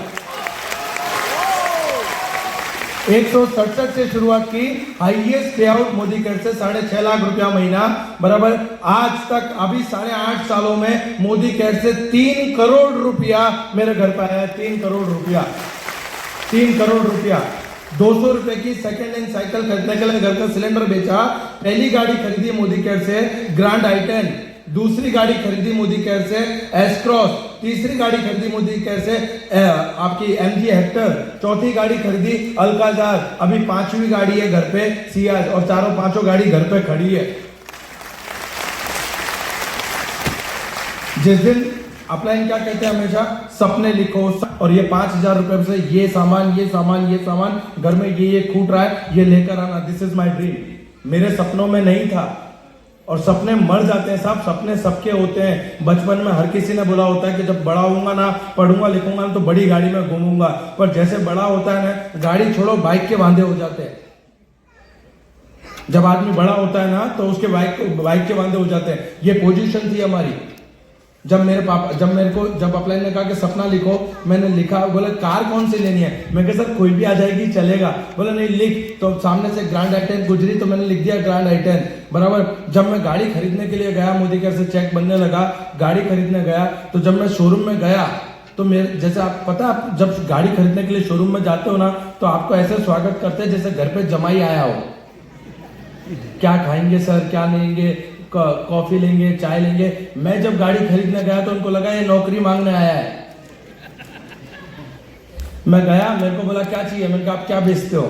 167 से शुरुआत की, हाईएस्ट पे आउट मोदी केयर से 6.5 लाख रुपया महीना, बराबर। आज तक अभी 8.5 सालों में मोदी केयर से 3 करोड़ रुपया मेरे घर पर आया है। 3 करोड़ रुपया, 3 करोड़ रुपया। 200 रुपए की सेकेंड हैंड साइकिल खरीदने के लिए घर का सिलेंडर बेचा। पहली गाड़ी खरीदी मोदी केयर से ग्रैंड i10, दूसरी गाड़ी खरीदी मोदी केयर से एस क्रॉस, तीसरी गाड़ी खरीदी मोदी केयर से आपकी MG हेक्टर, चौथी गाड़ी खरीदी अल्काजार, अभी 5वीं गाड़ी है घर पे सियाज, और चारों पांचों गाड़ी घर पे खड़ी है। जिस दिन अपलाइन क्या कहते हैं हमेशा, सपने लिखो, और ये 5,000 रुपए से ये सामान, ये सामान, ये सामान, घर में ये खूट रहा है, ये लेकर आना। This is my dream. मेरे सपनों में नहीं था। और सपने मर जाते हैं साहब, सपने सबके होते हैं। बचपन में हर किसी ने बोला होता है कि जब बड़ा होऊंगा ना, पढ़ूंगा लिखूंगा ना, तो बड़ी गाड़ी में घूमूंगा। पर जैसे बड़ा होता है ना, गाड़ी छोड़ो बाइक के वांदे हो जाते हैं। जब आदमी बड़ा होता है ना, तो उसके बाइक के वांदे हो जाते हैं। ये पोजीशन थी हमारी। जब मेरे पापा, जब अपलाइन ने कहा कि सपना लिखो, मैंने लिखा। बोले कार कौन सी लेनी है? मैं कहा सर कोई भी आ जाएगी चलेगा। बोले नहीं लिख। तो सामने से ग्रैंड i10 गुजरी, तो मैंने लिख दिया ग्रैंड i10, बराबर। जब मैं गाड़ी खरीदने के लिए गया, मोदी केयर से चेक बनने लगा, गाड़ी खरीदने गया, तो जब मैं शोरूम में गया, तो मेरे जैसे आप पता, आप जब गाड़ी खरीदने के लिए शोरूम में जाते हो ना, तो आपको ऐसे स्वागत करते हैं जैसे घर पे जमाई आया हो। क्या खाएंगे सर, क्या लेंगे, कॉफी लेंगे, चाय लेंगे। मैं जब गाड़ी खरीदने गया तो उनको लगा ये नौकरी मांगने आया है। मैं गया, मेरे को बोला क्या चाहिए? मैंने कहा आप क्या बेचते हो?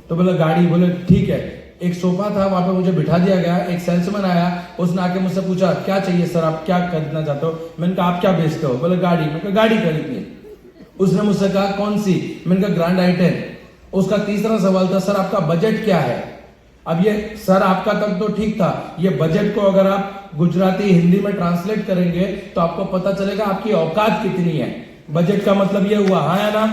तो बोला गाड़ी। बोले ठीक है। एक सोफा था, वहां पे मुझे बिठा दिया गया। एक सेल्समैन आया, उसने आके मुझसे पूछा क्या चाहिए सर, आप क्या खरीदना चाहते हो? मैंने कहा आप क्या बेचते हो? बोले गाड़ी। मैंने कहा गाड़ी खरीदनी। उसने मुझसे कहा कौन सी? मैंने कहा ग्रैंड i10। उसका तीसरा सवाल था सर आपका बजट क्या है? अब ये सर आपका तक तो ठीक था, ये बजट को अगर आप गुजराती हिंदी में ट्रांसलेट करेंगे तो आपको पता चलेगा आपकी औकात कितनी है। बजट का मतलब ये हुआ, आया ना,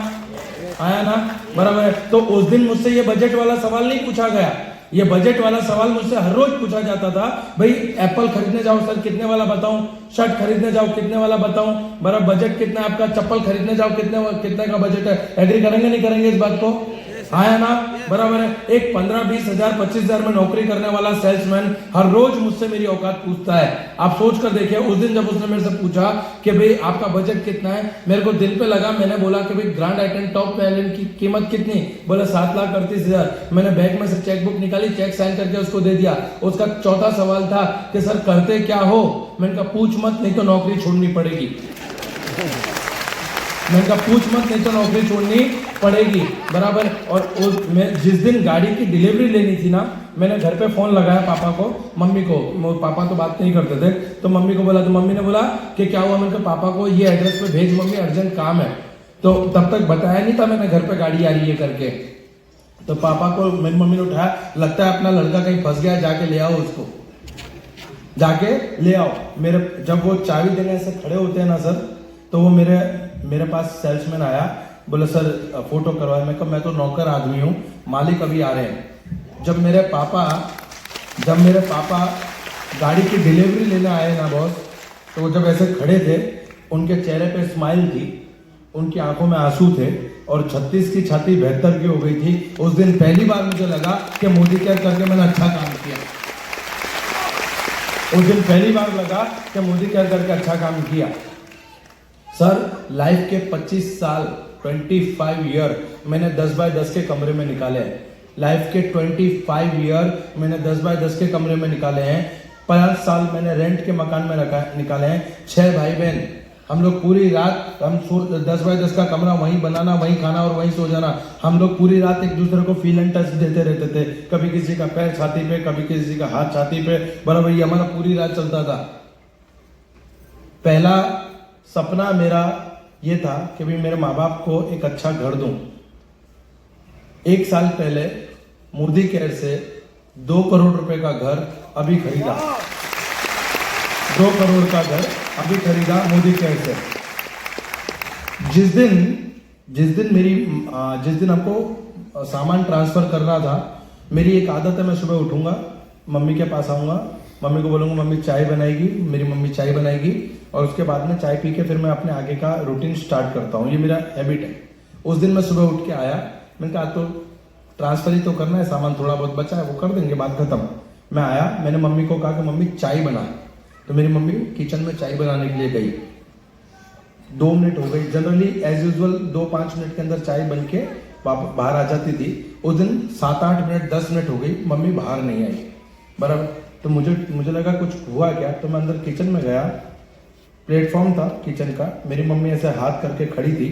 आया ना, बराबर है। तो उस दिन मुझसे ये बजट वाला सवाल नहीं पूछा गया। ये बजट वाला सवाल मुझसे हर रोज पूछा जाता था। भाई एप्पल खरीदने जाओ सर कितने वाला बताऊं, शर्ट खरीदने जाओ कितने वाला बताऊं, बराबर बजट कितना है आपका, चप्पल खरीदने जाओ कितने का बजट है। एग्री करेंगे नहीं करेंगे इस बात को? आया ना, बराबर है। एक 15-20 हजार 25 हजार में नौकरी करने वाला सेल्समैन हर रोज मुझसे मेरी औकात पूछता है। आप सोच कर देखिए, उस दिन जब उसने मेरे से पूछा कि भाई आपका बजट कितना है, मेरे को दिल पे लगा। मैंने बोला कि भाई ग्रैंड i10 टॉप वेरिएंट की कीमत कितनी? बोला 7,38,000। मैंने बैंक में से चेक बुक निकाली, चेक साइन करके उसको दे दिया। उसका चौथा सवाल था कि सर करते क्या हो? मैंने कहा पूछ मत, नहीं तो नौकरी छोड़नी पड़ेगी। मैंने कहा पूछ मत, नहीं तो नौकरी छोड़नी पड़ेगी, बराबर। और मैं जिस दिन गाड़ी की डिलीवरी लेनी थी ना, मैंने घर पे फोन लगाया पापा को, मम्मी को। पापा तो बात नहीं करते थे, तो मम्मी को बोला, तो मम्मी ने बोला कि क्या हुआ? मैंने कहा पापा को ये एड्रेस पे भेज मम्मी, अर्जेंट काम है। तो तब तक बताया नहीं था मैंने घर पे गाड़ी आ रही है करके। तो पापा को मेरी मम्मी ने उठाया, लगता है अपना लड़का कहीं फंस गया, जाके ले आओ उसको, जाके ले आओ। मेरे जब वो चाबी देने से खड़े होते हैं ना सर, तो वो मेरे पास सेल्समैन आया, बोले सर फोटो करवाए। मैं कहा मैं तो नौकर आदमी हूँ, मालिक अभी आ रहे हैं। जब मेरे पापा गाड़ी की डिलीवरी लेने आए ना बॉस, तो वो जब ऐसे खड़े थे, उनके चेहरे पे स्माइल थी, उनकी आंखों में आंसू थे, और 36 की छाती 72 की हो गई थी। उस दिन पहली बार मुझे लगा कि मोदी केयर करके मैंने अच्छा काम किया। उस दिन पहली बार लगा कि मोदी केयर करके अच्छा काम किया। सर लाइफ के 25 साल 25 ईयर मैंने 10 बाय 10 के कमरे में निकाले हैं। लाइफ के 25 ईयर मैंने 10 बाय 10 के कमरे में निकाले हैं। 5 साल मैंने रेंट के मकान में निकाले हैं। 6 भाई बहन, हम लोग पूरी रात, हम 10 बाय 10 का कमरा वहीं बनाना, वहीं खाना और वहीं सो जाना। हम लोग पूरी रात एक दूसरे को फील एंड टच देते रहते थे, कभी किसी का पैर छाती पे, कभी किसी का हाथ छाती पे, बराबर ये हमारा पूरी रात चलता था। पहला सपना मेरा ये था कि भी मेरे माँ बाप को एक अच्छा घर दूं। 1 साल पहले मोदी केयर से 2 करोड़ रुपए का घर अभी खरीदा। 2 करोड़ का घर अभी खरीदा मोदी केयर से। जिस दिन हमको सामान ट्रांसफर करना था, मेरी एक आदत है, मैं सुबह उठूंगा, मम्मी के पास आऊंगा, मम्मी को बोलूंगा मम्मी चाय बनाएगी, मेरी मम्मी चाय बनाएगी, और उसके बाद में चाय पी के फिर मैं अपने आगे का रूटीन स्टार्ट करता हूँ। ये मेरा हैबिट है। उस दिन मैं सुबह उठ के आया, मैंने कहा तो ट्रांसफर ही तो करना है, सामान थोड़ा बहुत बचा है वो कर देंगे, बात खत्म। मैं आया, मैंने मम्मी को कहा कि मम्मी चाय बना, तो मेरी मम्मी किचन में चाय बनाने के लिए गई। 2 मिनट हो गई, जनरली एज यूजुअल 2-5 मिनट के अंदर चाय बन के बाहर आ जाती थी। उस दिन 7-8 मिनट 10 मिनट हो गई, मम्मी बाहर नहीं आई, बराबर। तो मुझे लगा कुछ हुआ क्या, तो मैं अंदर किचन में गया, प्लेटफॉर्म था किचन का, मेरी मम्मी ऐसे हाथ करके खड़ी थी,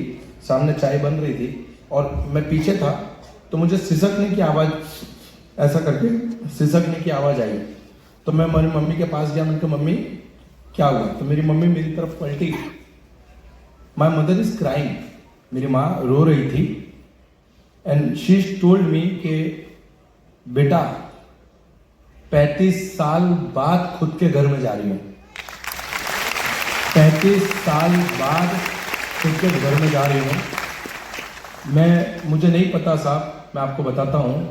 सामने चाय बन रही थी, और मैं पीछे था, तो मुझे सिसकने की आवाज़, ऐसा करके सिसकने की आवाज़ आई। तो मैं मेरी मम्मी के पास गया, मैंने कहा मम्मी क्या हुआ, तो मेरी मम्मी मेरी तरफ पलटी। माई मदर इज क्राइंग, मेरी माँ रो रही थी, एंड शी टोल्ड मी कि बेटा 35 साल बाद खुद के घर में जा रही हूँ। 35 साल बाद खुद के घर में जा रही हूँ। मुझे नहीं पता साहब, मैं आपको बताता हूँ,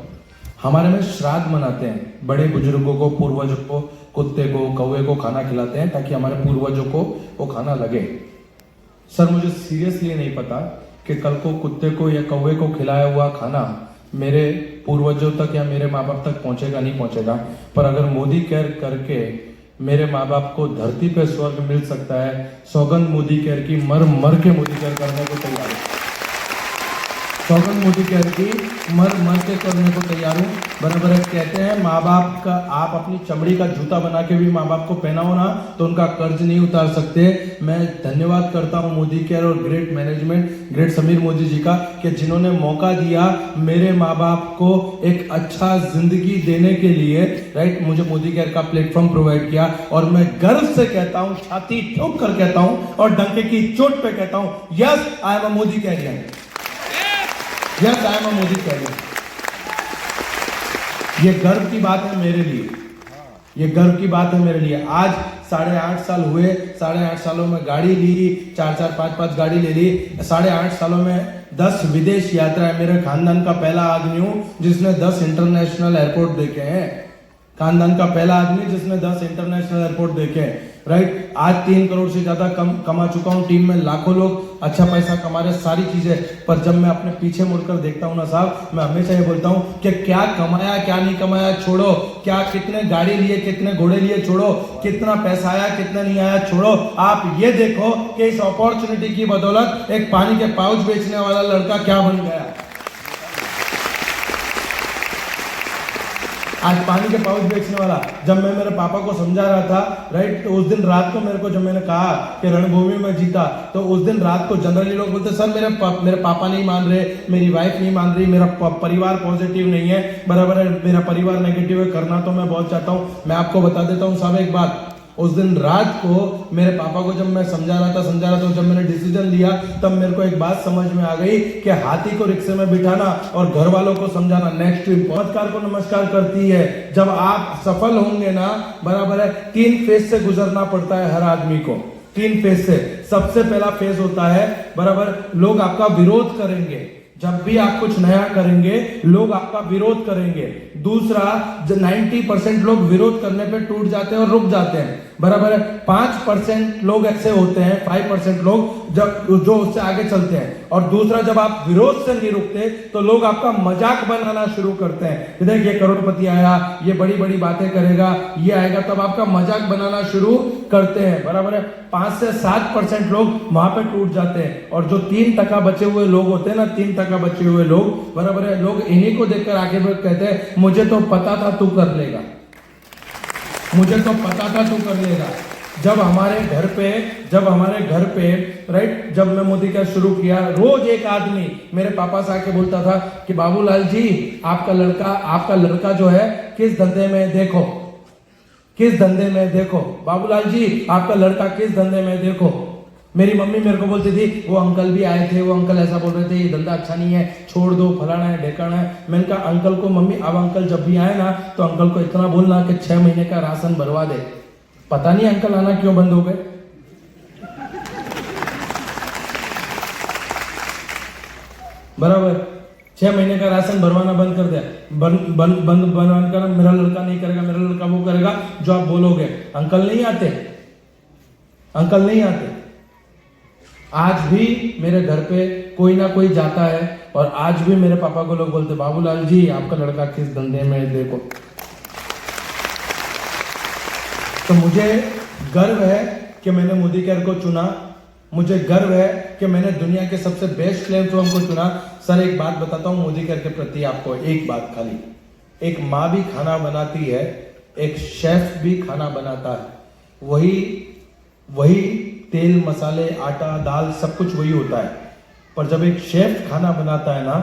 हमारे में श्राद्ध मनाते हैं, बड़े बुजुर्गों को, पूर्वजों को, कुत्ते को, कौवे को खाना खिलाते हैं ताकि हमारे पूर्वजों को वो खाना लगे। सर मुझे सीरियसली नहीं पता कि कल को कुत्ते को या कौवे को खिलाया हुआ खाना मेरे पूर्वजों तक या मेरे माँ बाप तक पहुंचेगा नहीं पहुंचेगा, पर अगर मोदी केयर करके मेरे माँ बाप को धरती पे स्वर्ग मिल सकता है, सौगंध मोदी केयर की, मर मर के मोदी केयर करने को तैयार हूँ। सौगंध मोदी केयर की मर के करने को तैयार हूँ, बराबर है। कहते हैं माँ बाप का, आप अपनी चमड़ी का जूता बना के भी माँ बाप को पहनाओ ना, तो उनका कर्ज नहीं उतार सकते। मैं धन्यवाद करता हूँ मोदी केयर और great management, great Sameer Modi ji का, कि जिन्होंने मौका दिया मेरे माँ बाप को एक अच्छा जिंदगी देने के लिए, राइट। मुझे मोदी केयर का प्लेटफॉर्म प्रोवाइड किया, और मैं गर्व से कहता हूँ, छाती ठोक कर कहता हूँ, और डंके की चोट पे कहता हूँ, yes I am a Modi carrier, yes I am a Modi carrier. ये गर्व की बात है मेरे लिए, ये गर्व की बात है मेरे लिए। आज 8.5 साल हुए, 8.5 सालों में गाड़ी ली, 4-4, 5-5 गाड़ी ले ली, 8.5 सालों में 10 विदेश यात्रा। मेरे खानदान का पहला आदमी हूं जिसने 10 इंटरनेशनल एयरपोर्ट देखे हैं, खानदान का पहला आदमी जिसने 10 इंटरनेशनल एयरपोर्ट देखे हैं, राइट। आज 3 करोड़ से ज्यादा कमा चुका हूं, टीम में लाखों लोग अच्छा पैसा कमा रहे, सारी चीजें। पर जब मैं अपने पीछे मुड़कर देखता हूं ना साहब, मैं हमेशा ये बोलता हूं कि क्या कमाया क्या नहीं कमाया छोड़ो, क्या कितने गाड़ी लिए, कितने घोड़े लिए छोड़ो, कितना पैसा आया कितना नहीं आया छोड़ो। आप ये देखो कि इस अपॉर्चुनिटी की बदौलत एक पानी के पाउच बेचने वाला लड़का क्या बन गया। आज पानी के पाउच बेचने वाला, जब मैं मेरे पापा को समझा रहा था, राइट, तो उस दिन रात को मेरे को, जब मैंने कहा कि रणभूमि में जीता, तो उस दिन रात को जनरली लोग बोलते सर मेरे पापा नहीं मान रहे, मेरी वाइफ नहीं मान रही, मेरा परिवार पॉजिटिव नहीं है, बराबर है, मेरा परिवार नेगेटिव है, करना तो मैं बहुत चाहता हूँ। मैं आपको बता देता हूँ साहब एक बात, उस दिन रात को मेरे पापा को जब मैं समझा रहा था, जब मैंने डिसीजन लिया तब मेरे को एक बात समझ में आ गई कि हाथी को रिक्शे में बिठाना और घर वालों को समझाना नेक्स्ट टू चमत्कार को नमस्कार करती है। जब आप सफल होंगे ना, बराबर है, 3 फेज से गुजरना पड़ता है हर आदमी को, 3 फेज से। सबसे पहला फेज होता है, बराबर, लोग आपका विरोध करेंगे। जब भी आप कुछ नया करेंगे लोग आपका विरोध करेंगे। दूसरा, 90% लोग विरोध करने पे टूट जाते हैं और रुक जाते हैं, बराबर है। 5% लोग ऐसे होते हैं, 5% लोग जो उससे आगे चलते हैं। और दूसरा, जब आप विरोध से नहीं रुकते तो लोग आपका मजाक बनाना शुरू करते हैं। देख, ये करोड़पति आया, ये बड़ी बड़ी बातें करेगा, ये आएगा, तब आपका मजाक बनाना शुरू करते हैं, बराबर है। 5 से 7% लोग वहां पे टूट जाते हैं। और जो 3% बचे हुए लोग होते हैं ना, 3% बचे हुए लोग, बराबर है, लोग इन्हीं को देखकर आगे बढ़ कहते हैं मुझे तो पता था तू कर लेगा, मुझे तो पता था तू कर लेगा। जब हमारे घर पे राइट, जब मैं मोदी केयर शुरू किया, रोज एक आदमी मेरे पापा से आके बोलता था कि बाबूलाल जी आपका लड़का जो है किस धंधे में देखो, किस धंधे में देखो, बाबूलाल जी आपका लड़का किस धंधे में देखो। मेरी मम्मी मेरे को बोलती थी वो अंकल भी आए थे, वो अंकल ऐसा बोल रहे थे ये धंधा अच्छा नहीं है, छोड़ दो, फलाना है, ढेकाना है। मैंने कहा अंकल को, मम्मी अब अंकल जब भी आए ना तो अंकल को इतना बोलना कि 6 महीने का राशन भरवा दे। पता नहीं अंकल आना क्यों बंद हो गए। बराबर, 6 महीने का राशन भरवाना बंद कर दिया, बंद बनवाने का। मेरा लड़का नहीं करेगा, मेरा लड़का वो करेगा जो आप बोलोगे। अंकल नहीं आते, अंकल नहीं आते। आज भी मेरे घर पे कोई ना कोई जाता है और आज भी मेरे पापा को लोग बोलते बाबूलाल जी आपका लड़का किस धंधे में देखो। तो मुझे गर्व है कि मैंने मोदी केयर को चुना, मुझे गर्व है कि मैंने दुनिया के सबसे बेस्ट प्लेटफॉर्म को चुना। सर एक बात बताता हूं मोदी केयर के प्रति आपको, एक बात खाली, एक माँ भी खाना बनाती है, एक शेफ भी खाना बनाता है, वही तेल, मसाले, आटा, दाल सब कुछ वही होता है। पर जब एक शेफ खाना बनाता है ना,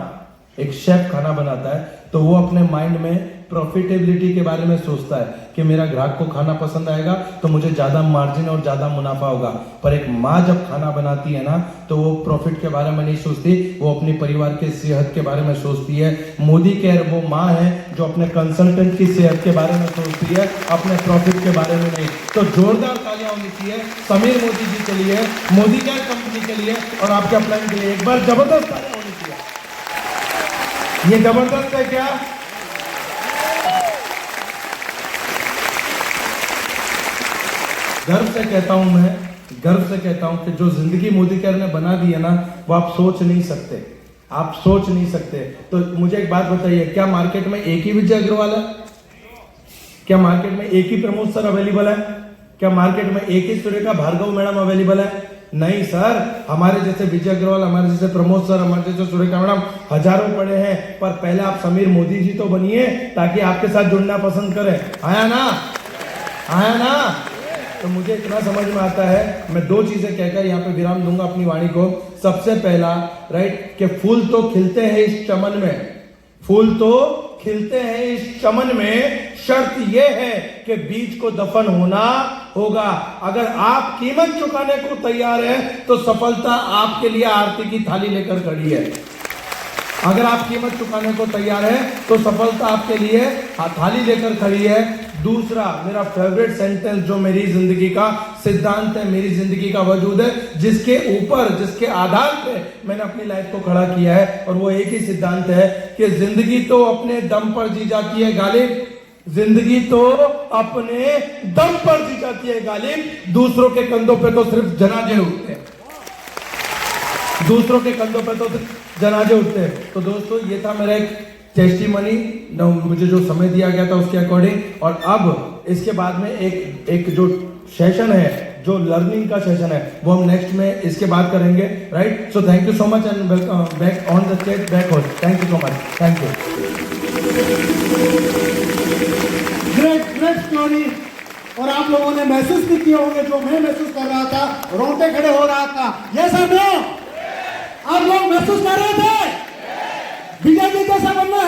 एक शेफ खाना बनाता है तो वो अपने माइंड में प्रॉफिटेबिलिटी के बारे में सोचता है कि मेरा ग्राहक को खाना पसंद आएगा तो मुझे ज्यादा मार्जिन और ज्यादा मुनाफा होगा। पर एक माँ जब खाना बनाती है ना तो वो प्रॉफिट के बारे में नहीं सोचती, वो अपने परिवार के सेहत के बारे में सोचती है। मोदी केयर वो माँ है जो अपने कंसल्टेंट की सेहत के बारे में सोचती है, अपने प्रॉफिट के बारे में नहीं। तो जोरदार तालियां होनी चाहिए समीर मोदी जी के लिए, मोदी केयर कंपनी के लिए और आपके अपलाइन के लिए। एक बार जबरदस्त तालियां होनी चाहिए। ये जबरदस्त है क्या? गर्व से कहता हूं, मैं गर्व से कहता हूं कि जो जिंदगी मोदी केयर ने बना दी है ना वो आप सोच नहीं सकते, आप सोच नहीं सकते। तो मुझे एक बात बताइए, क्या मार्केट में एक ही विजय अग्रवाल है? क्या मार्केट में एक ही प्रमोद सर अवेलेबल है? क्या मार्केट में एक ही सुरेखा भार्गव मैडम अवेलेबल है? नहीं सर, हमारे जैसे विजय अग्रवाल, हमारे जैसे प्रमोद सर, हमारे जैसे सुरेखा मैडम हजारों पड़े हैं। पर पहले आप समीर मोदी जी तो बनिए ताकि आपके साथ जुड़ना पसंद करें। आया ना, आया ना? तो मुझे इतना समझ में आता है, मैं 2 चीजें कहकर यहाँ पे विराम दूंगा अपनी वाणी को। सबसे पहला, राइट, कि फूल तो खिलते हैं इस चमन में, फूल तो खिलते हैं इस चमन में, शर्त यह है कि बीज को दफन होना होगा। अगर आप कीमत चुकाने को तैयार हैं तो सफलता आपके लिए आरती की थाली लेकर खड़ी है। अगर आप कीमत चुकाने को तैयार हैं तो सफलता आपके लिए थाली लेकर खड़ी है। दूसरा, मेरा फेवरेट सेंटेंस जो मेरी जिंदगी का सिद्धांत है, मेरी जिंदगी का वजूद है, जिसके ऊपर, जिसके आधार पे मैंने अपनी लाइफ को खड़ा किया है, और वो एक ही सिद्धांत है कि जिंदगी तो अपने दम पर जी जाती है गालिब, जिंदगी तो अपने दम पर जी जाती है गालिब, दूसरों के कंधों पे तो सिर्फ जनाजे उठते हैं, दूसरों के कंधों पे तो जनाजे उठते हैं। तो दोस्तों ये था मेरा एक टेस्टिमनी, मुझे जो समय दिया गया था उसके अकॉर्डिंग। और अब इसके बाद में एक जो सेशन है, जो लर्निंग का सेशन है, वो हम नेक्स्ट में इसके बाद करेंगे, right? So thank you so much and back on the stage, back host. Thank you so much, thank you. Great story. और आप लोगों ने महसूस भी किए होंगे, जो मैं महसूस कर रहा था, रोंगटे खड़े हो रहा था। ये सब आप लोग महसूस कर रहे थे विजय जी कैसा बनना